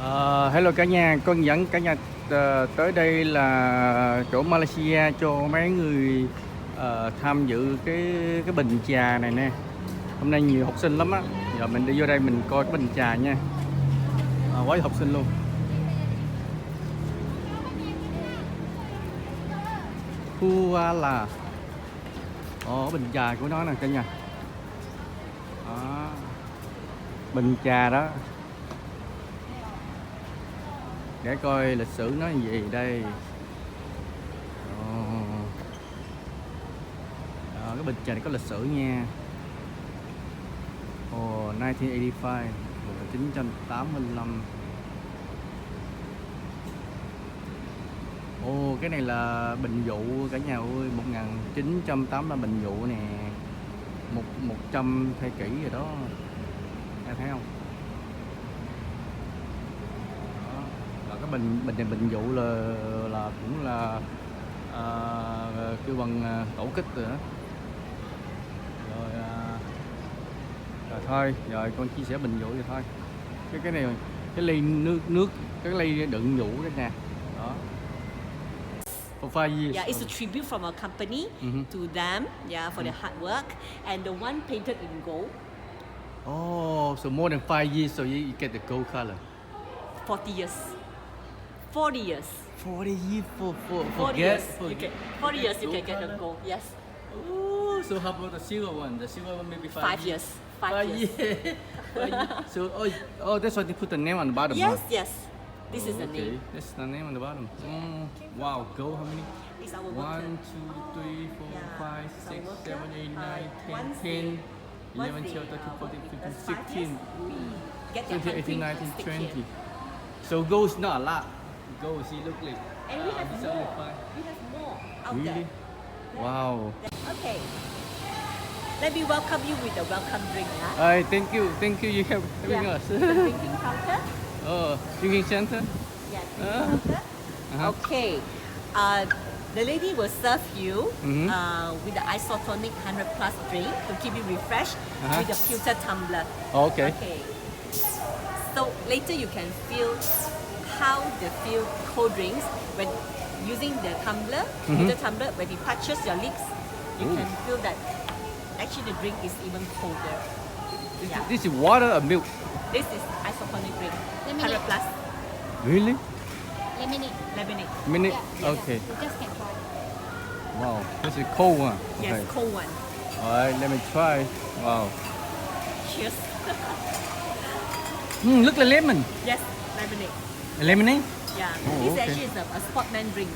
Hello cả nhà, con dẫn cả nhà tới đây là chỗ Malaysia cho mấy người tham dự cái bình trà này nè. Hôm nay nhiều học sinh lắm á. Giờ mình đi vô đây mình coi cái bình trà nha. Quá nhiều học sinh luôn. Kuala. Bình trà của nó nè cả nhà. Đó. Bình trà đó. Để coi lịch sử nó gì đây. Cái bình trà này có lịch sử nha. 1985, 1985. Cái này là bình dụ cả nhà ơi, 1980 là bình dụ nè. 100 thế kỷ rồi đó. Em thấy không? Cái bình này bình dụ là cũng là kêu bằng tổ kích rồi đó. Rồi thôi, rồi con chia sẻ bình dụ vậy thôi. Cái này cái ly nước cái ly đựng dụ đó nè. Đó. For 5 years. Yeah, it's a tribute from our company to them, for their hard work, and the one painted in gold. So more than 5 years, so you get the gold color. 40 years. 40 years. 40 years for 40 years. 40 years you can get the gold. Yes. So how about the silver one? The silver one maybe 5 5 years. 5 years. 5 years. So that's why they put the name on the bottom. Yes, huh? yes. This is the Okay, name. that's the name on the bottom. Wow, gold how many? It's our 1, 2, worker. 3, 4, Yeah, 5, it's 6, our 7, worker. 8, 9, 10, Once 10, Once 11, they, 12, 13, 14, 15, 5 years, 16, we get their 17, 18, handprint 19, stick 20. here. So gold is not a lot. Gold, see, look like. And we have more. 75. We have more out Really? there. Wow. Okay. Let me welcome you with the welcome drink. Thank you. You have having us. The drinking counter. Drinking center. Yeah, Ah. drinking counter. Okay. The lady will serve you with the isotonic 100 plus drink to keep you refreshed with the filter tumbler. Okay. Okay. So later you can feel how they feel cold drinks when using the tumbler, filter tumbler. When it touches your lips, you can feel that actually the drink is even colder. Yeah. This is water or milk? This is isotonic drink, 100 plus Really? Lemonade. lemonade. Minute? Yeah. Okay. You just can try. Wow. This is cold one. Yes, Okay. cold one. Alright, let me try. Wow. Cheers. Look like lemon. Yes, lemonade. Lemonade? Yeah. Oh, This okay. actually is a sportman drink.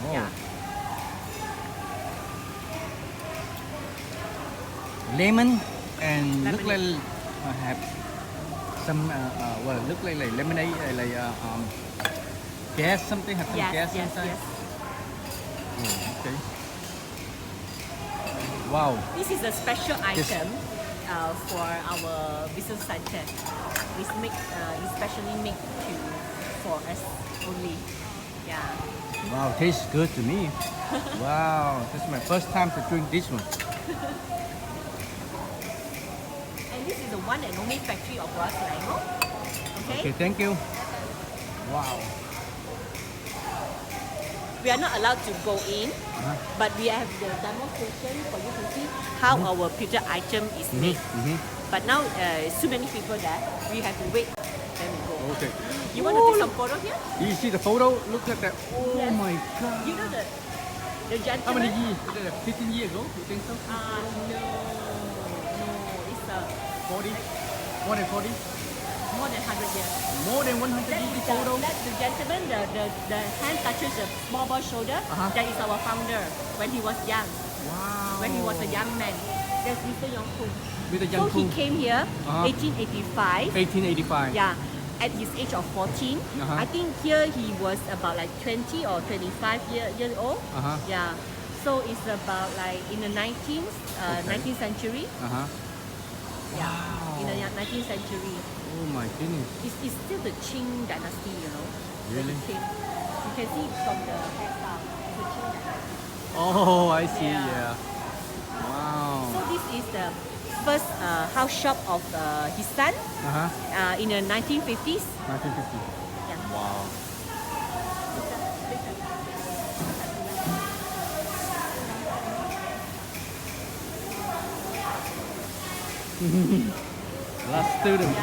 Oh. Yeah. Lemon and look like Lemonade. have some look like lemonade gas something have some Yes, gas yes, inside. yes. Okay. Wow. This is a special item for our business center. It's especially made for us only. Yeah. Wow, tastes good to me. Wow, this is my first time to drink this one. And this is the one and only factory of Selangor. Okay, Okay. thank you. Wow. We are not allowed to go in, but we have the demonstration for you to see how our filter item is made. But now too many people there. We have to wait. Then we go. Okay. You want to take some photo here? You see the photo? Look at that. Oh Yes. my god. You know the How many gentleman? years? 15 years ago? You think so? No, it's 40? More than 40? more than 100 years. More than 100 years That's photo? the gentleman, the hand touches the small boy shoulder. That is our founder when he was young, Wow. when he was a young man. That's Mr. Yong Kung. With the So young he Kung. came here 1885. 1885. Yeah, at his age of 14. I think here he was about like 20 or 25 years old. Yeah. So it's about like in the 19th century. Yeah. In the 19th century. Oh my goodness. It's still the Qing dynasty, you know. Really? The Qing. You can see from the hairstyle. It's the Qing dynasty. Oh, I see. Yeah. Yeah. Wow. So this is the first house shop of his son Uh-huh. in the 1950s. 1950. Yeah. Wow. Last student.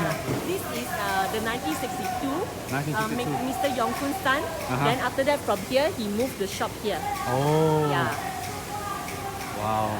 This is the 1962. 1962. Mr. Yongkun's son. Then after that, from here, he moved the shop here. Oh. Yeah. Wow.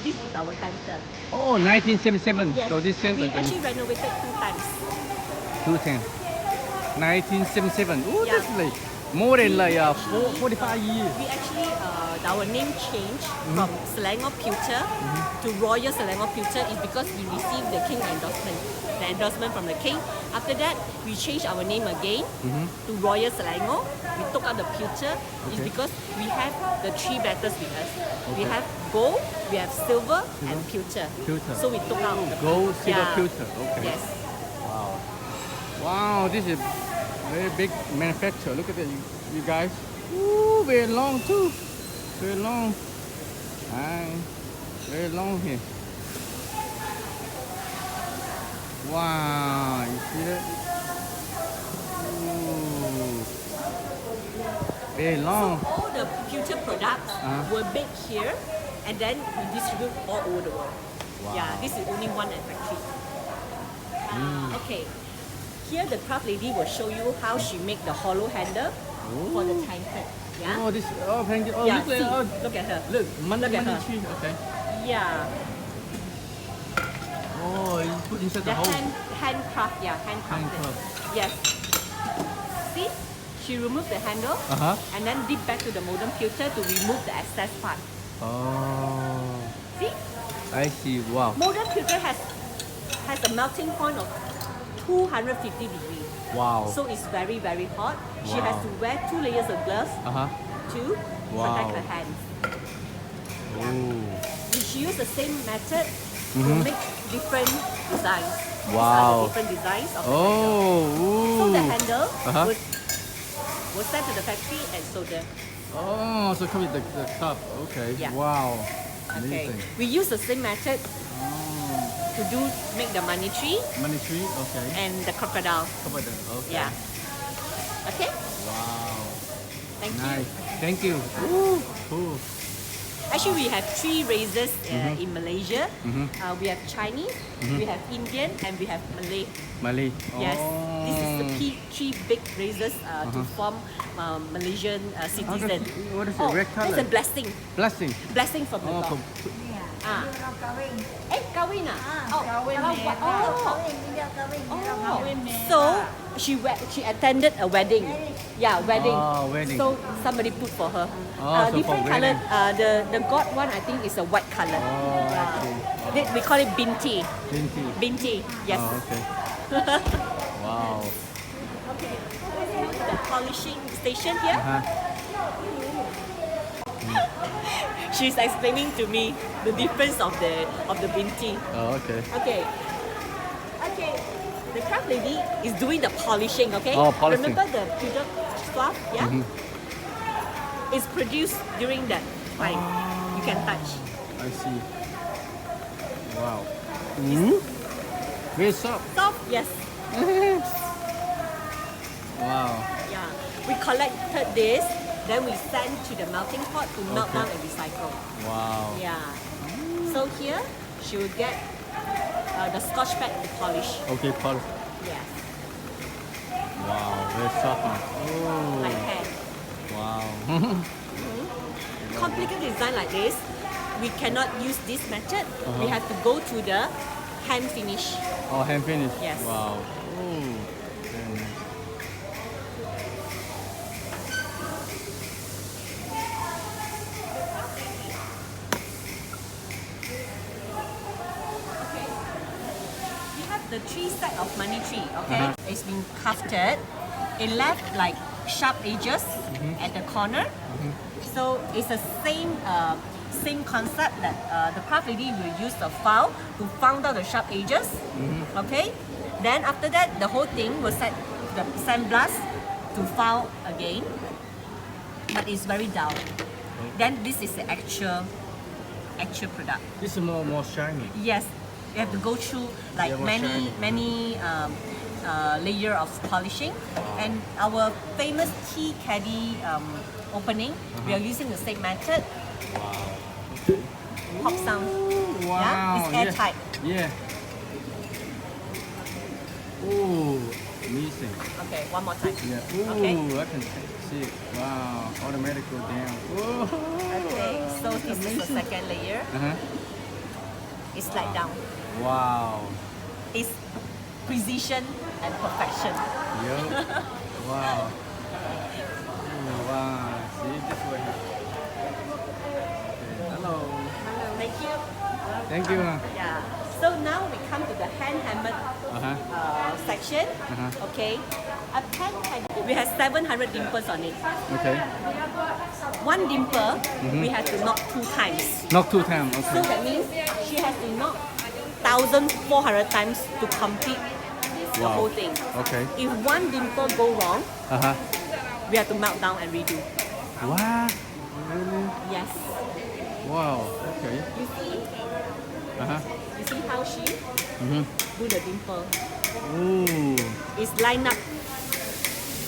This is our center. Oh, 1977. Yes. So this center We actually renovated 2 times. 210. 1977. Oh, Yeah. that's like more than like 45 years. We actually, our name changed from Selangor Pewter to Royal Selangor Pewter is because we received the King endorsement. The endorsement from the King. After that, we changed our name again to Royal Selangor. We took out the Pewter. It's Okay. because we have the 3 metals with us. We Okay. have gold, we have silver, and pewter. Pewter. So we took out the Gold, silver, Yeah. pewter. Okay. Yes. Wow. Wow, this is very big manufacturer. Look at that, you guys. Ooh, very long too. Very long. Very long here. Wow, you see that? Ooh. Very long. All the pewter products were made here and then we distribute all over the world. Wow. Yeah, this is only one factory. Okay, here the craft lady will show you how she make the hollow handle for the tankard. Yeah, Oh, this. Oh, thank you. Oh, yeah. look, See, oh, look at her. look, money, Look at money her. tree. Okay. Yeah, Oh, you put inside the the hole. handcraft. Yeah, handcrafted. Handcraft. Yes. See, she removed the handle and then dip back to the modern pewter to remove the excess part. Oh, See, I see. Wow. modern pewter has a melting point of 250 degrees. Wow. So it's very, very hot. She has Wow. to wear 2 layers of gloves to Wow. protect her hands. Oh. She used the same method to make different designs. These are Wow. the different designs of the handle. Oh. Ooh. So the handle Uh-huh. was sent to the factory and soldered. Oh, so come with the cup. Okay. Yeah. Wow. Okay. Amazing. We use the same method Oh. to make the money tree Money tree. Okay. and the crocodile. Come with that. Okay. Yeah. Okay. Wow. Thank you. Nice. Thank you. Ooh. Cool. Actually, we have 3 races in Malaysia. We have Chinese, we have Indian, and we have Malay. Malay. Yes, Oh. this is the 3 big races to form Malaysian citizen. What is it? Red color. That's a blessing. Blessing. Blessing from the Oh, God. Ah. Kawin. Kahwin ah? Kawin kalau ni. buat- Kawin, dia kawin. Kawin ni. So she attended a wedding. Yeah, wedding. Oh, wedding. So somebody put for her. Oh, so different for color. wedding. The God one I think is a white color. Oh, I see. We call it binti. Binti. Binti. Yes. Oh, okay. Wow. Okay. The polishing station here. She's explaining to me the difference of the binti. Oh, okay. Okay. Okay. The craft lady is doing the polishing, okay? Oh, polishing. Remember the pewter stuff? Yeah? It's produced during that time. You can touch. I see. Wow. Mm? Very soft. Soft? Yes. Wow. Yeah. We collected this, then we send to the melting pot to melt Okay. down and recycle. Wow. Yeah. So here she will get the Scotch pad to polish. Okay, polish. Yes, Wow, very soft. Oh, like hand. wow. Complicated design like this, we cannot use this method. We Uh-huh. have to go to the hand finish. Oh, hand finish. Yes. Wow. Oh, very nice. We have the 3 set of money tree, okay? Uh-huh. It's been crafted. It left like sharp edges at the corner. So it's the same concept that the craft lady will use the file to found out the sharp edges. Okay? Then after that, the whole thing will set the sandblast to file again. But it's very dull. Then this is the actual product. This is more shiny. Yes, you have to go through like Yeah, more shiny. many layer of polishing, and our famous tea caddy opening, we are using the same method. Wow. Pop sound. Wow. Yeah, it's airtight. Yeah. Oh, amazing. Okay, one more time. Yeah. Ooh, Okay. I can see it. Wow. Automatic go down. Whoa. Okay, so this is the second layer. Uh-huh. It's slide down. Wow. It's precision and perfection. Yo. Wow. Oh, wow. See this way. Okay. Hello. Thank you. Thank you. Yeah. So now we come to the hand hammered section. Okay. A hand hammer, we have 700 dimples on it. Okay. One dimple, we have to knock 2 times. Knock 2 times. So Okay. that means she has to knock 1,400 times to complete the Wow. whole thing. Okay. If one dimple go wrong, Uh-huh. we have to melt down and redo. What? Really? Yes. Wow. Okay. You see? Uh-huh. You see how she do the dimple? Ooh. It's lined up.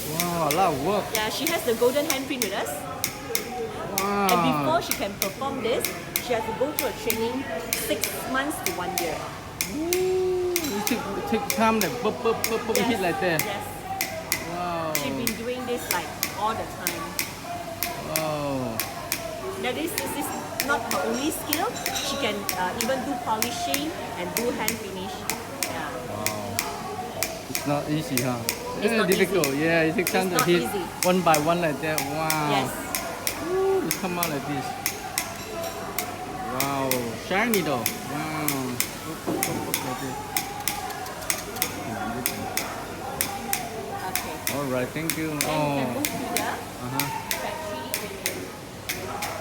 Wow, a lot of work. Yeah, she has the golden handprint with us. Wow. And before she can perform this, she has to go through a training 6 months to 1 year. You take time like hit like that. Yes. Wow. She's been doing this like all the time. Wow. Now this is not her only skill. She can even do polishing and do hand finish. Yeah. Wow. It's not easy, huh? It's not difficult. easy. Yeah, it takes time It's to not hit easy. one by one like that. Wow. Yes. Ooh, it come out like this. Wow. Shiny though. Wow. Like this. Okay. All right. Thank you. Then we can Oh. move to the Uh-huh. factory area.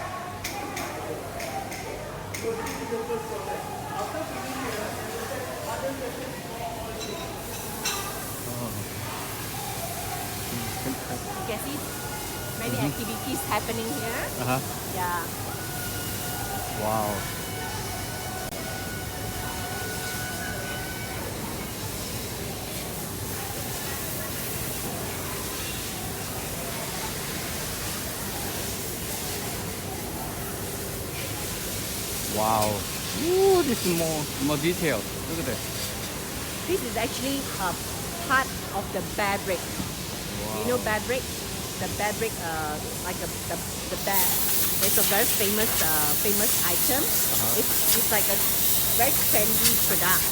You can see many activities happening here. Uh-huh. Yeah. Wow. Wow. Ooh, this is more detailed. Look at that. This is actually part of the bear brick. You know bear brick? The bear brick, like the bear. It's a very famous item. It's like a very trendy product.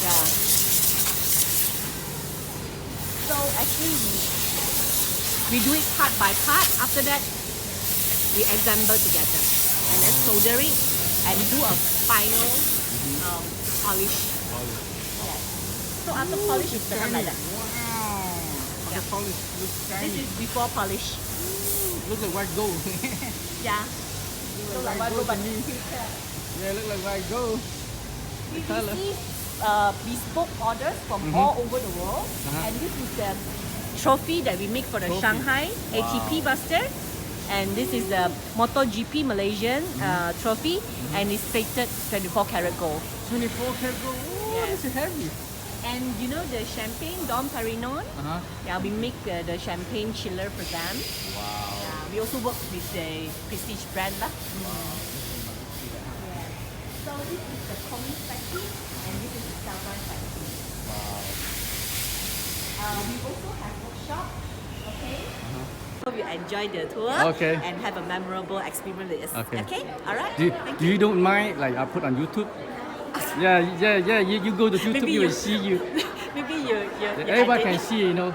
Yeah. So actually we do it part by part. After that, we assemble together and then solder it and do a final polish. Yes. So after polish, it's become like that. Wow. Yeah. The polish looks This shiny. is before polish. Looks like white gold. Yeah. So like what but Yeah, look like white gold. we color. receive bespoke orders from all over the world, and this is the trophy that we make for the Trophy. Shanghai ATP Buster, and this is the MotoGP Malaysian trophy, and it's plated 24 karat gold. 24 karat gold. Oh, Yes. this is heavy. And you know the champagne Dom Perignon? Uh-huh. Yeah, we make the champagne chiller for them. Wow. Yeah, we also work with the prestige brand lah. So this is the Korean factory and this is the Taiwan factory. We also have workshop. Okay. Hope you enjoy the tour. Okay. And have a memorable experience. Okay. All right. Do you don't mind like I put on YouTube? Yeah. You go to YouTube, Maybe you will you- see you. Maybe you Everyone edit can it. see, you know.